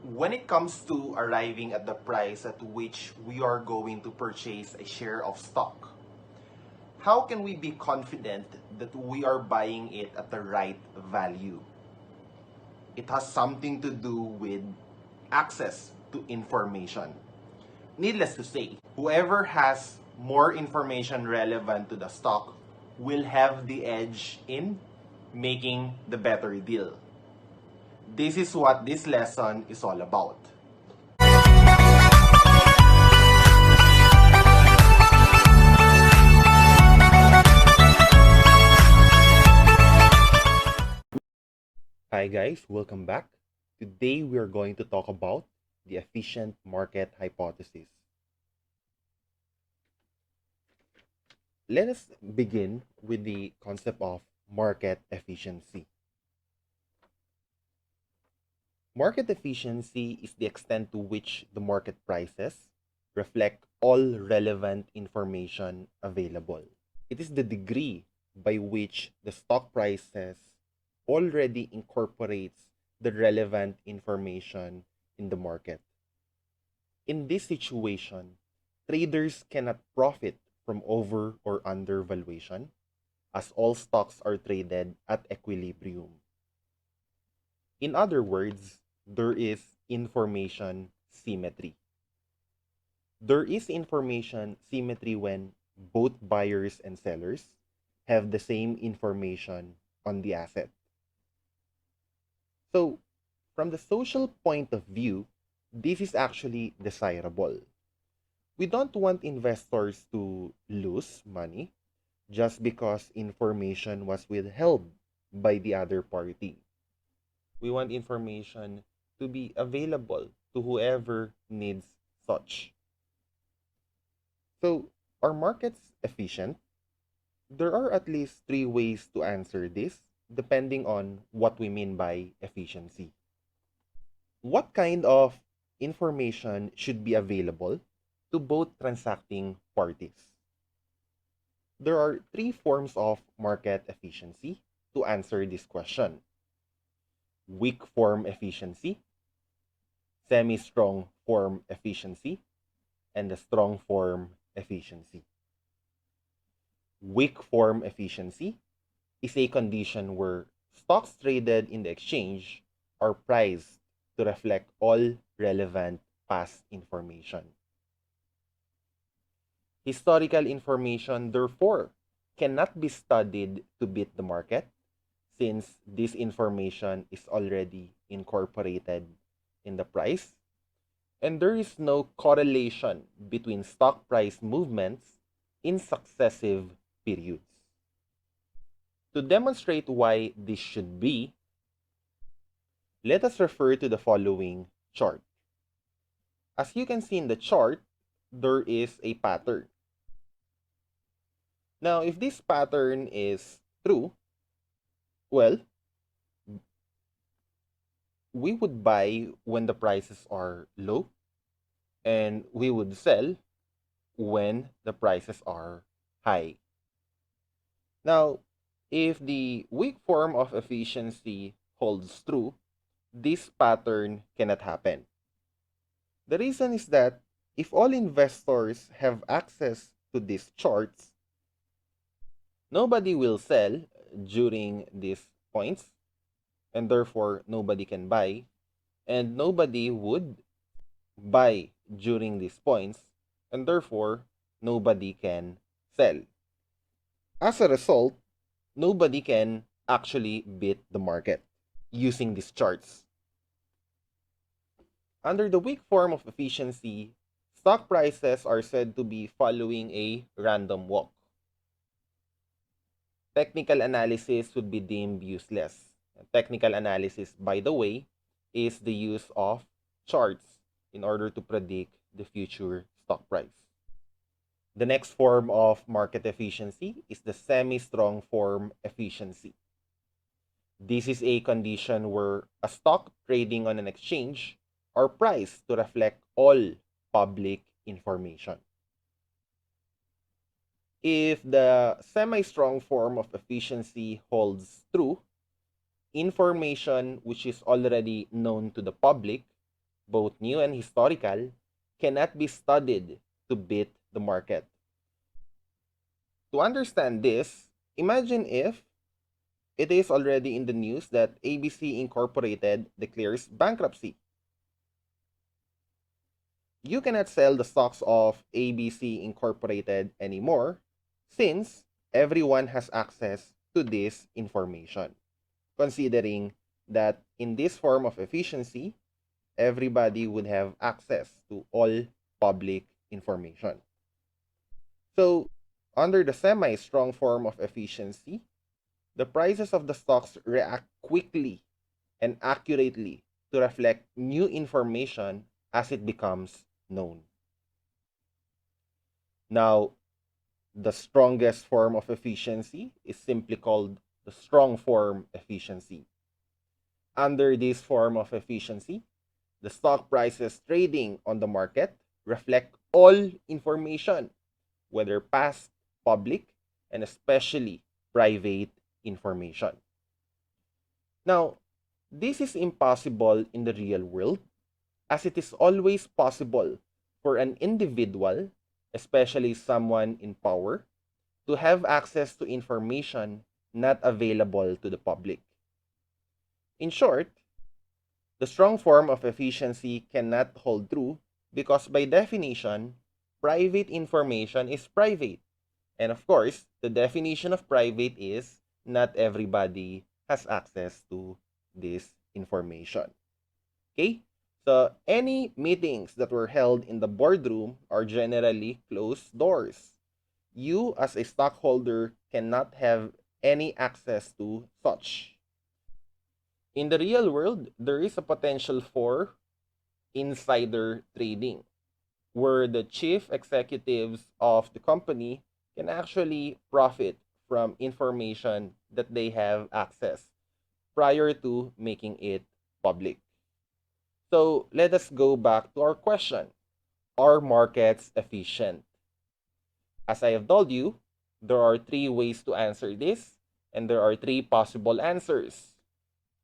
When it comes to arriving at the price at which we are going to purchase a share of stock, how can we be confident that we are buying it at the right value? It has something to do with access to information. Needless to say, whoever has more information relevant to the stock will have the edge in making the better deal. This is what this lesson is all about. Hi guys, welcome back. Today we are going to talk about the efficient market hypothesis. Let us begin with the concept of market efficiency. Market efficiency is the extent to which the market prices reflect all relevant information available. It is the degree by which the stock prices already incorporates the relevant information in the market. In this situation, traders cannot profit from over or undervaluation as all stocks are traded at equilibrium. In other words, there is information symmetry. There is information symmetry when both buyers and sellers have the same information on the asset. So, from the social point of view, this is actually desirable. We don't want investors to lose money just because information was withheld by the other party. We want information to be available to whoever needs such. So, are markets efficient? There are at least three ways to answer this, depending on what we mean by efficiency. What kind of information should be available to both transacting parties? There are three forms of market efficiency to answer this question: weak form efficiency, semi-strong form efficiency, and the strong form efficiency. Weak form efficiency is a condition where stocks traded in the exchange are priced to reflect all relevant past information. Historical information, therefore, cannot be studied to beat the market since this information is already incorporated in the price, and there is no correlation between stock price movements in successive periods. To demonstrate why this should be, let us refer to the following chart. As you can see in the chart, there is a pattern. Now, if this pattern is true, well, we would buy when the prices are low, and we would sell when the prices are high. Now, if the weak form of efficiency holds true, this pattern cannot happen. The reason is that if all investors have access to these charts, nobody will sell during these points, and therefore nobody can buy, and nobody would buy during these points, and therefore nobody can sell. As a result, nobody can actually beat the market using these charts. Under the weak form of efficiency, stock prices are said to be following a random walk. Technical analysis would be deemed useless. Technical analysis, by the way, is the use of charts in order to predict the future stock price. The next form of market efficiency is the semi-strong form efficiency. This is a condition where a stock trading on an exchange are priced to reflect all public information. If the semi-strong form of efficiency holds true, information which is already known to the public both new and historical, cannot be studied to beat the market. To understand this, imagine if it is already in the news that ABC Incorporated declares bankruptcy. You cannot sell the stocks of ABC Incorporated anymore since everyone has access to this information. Considering that in this form of efficiency, everybody would have access to all public information. So, under the semi-strong form of efficiency, the prices of the stocks react quickly and accurately to reflect new information as it becomes known. Now, the strongest form of efficiency is simply called the strong form efficiency. Under this form of efficiency, the stock prices trading on the market reflect all information, whether past, public, and especially private information. Now, this is impossible in the real world as it is always possible for an individual, especially someone in power, to have access to information not available to the public. In short, the strong form of efficiency cannot hold true because by definition, private information is private. And of course, the definition of private is not everybody has access to this information. Okay? So, any meetings that were held in the boardroom are generally closed doors. You, as a stockholder, cannot have any access to such. In the real world, there is a potential for insider trading, where the chief executives of the company can actually profit from information that they have access prior to making it public. So let us go back to our question. Are markets efficient? As I have told you, there are three ways to answer this, and there are three possible answers.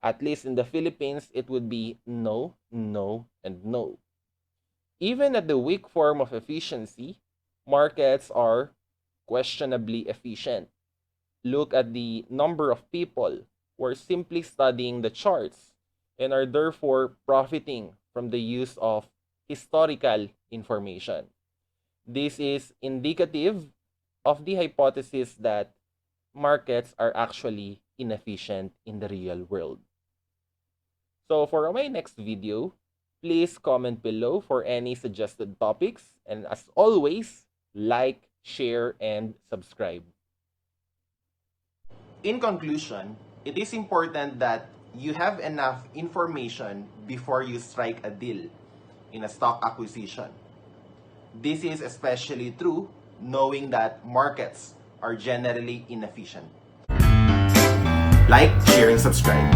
At least in the Philippines, it would be no, no, and no. Even at the weak form of efficiency, markets are questionably efficient. Look at the number of people who are simply studying the charts and are therefore profiting from the use of historical information. This is indicative of the hypothesis that markets are actually inefficient in the real world. So for my next video, please comment below for any suggested topics, and as always, like, share, and subscribe. In conclusion, it is important that you have enough information before you strike a deal in a stock acquisition. This is especially true knowing that markets are generally inefficient. Like, share, and subscribe.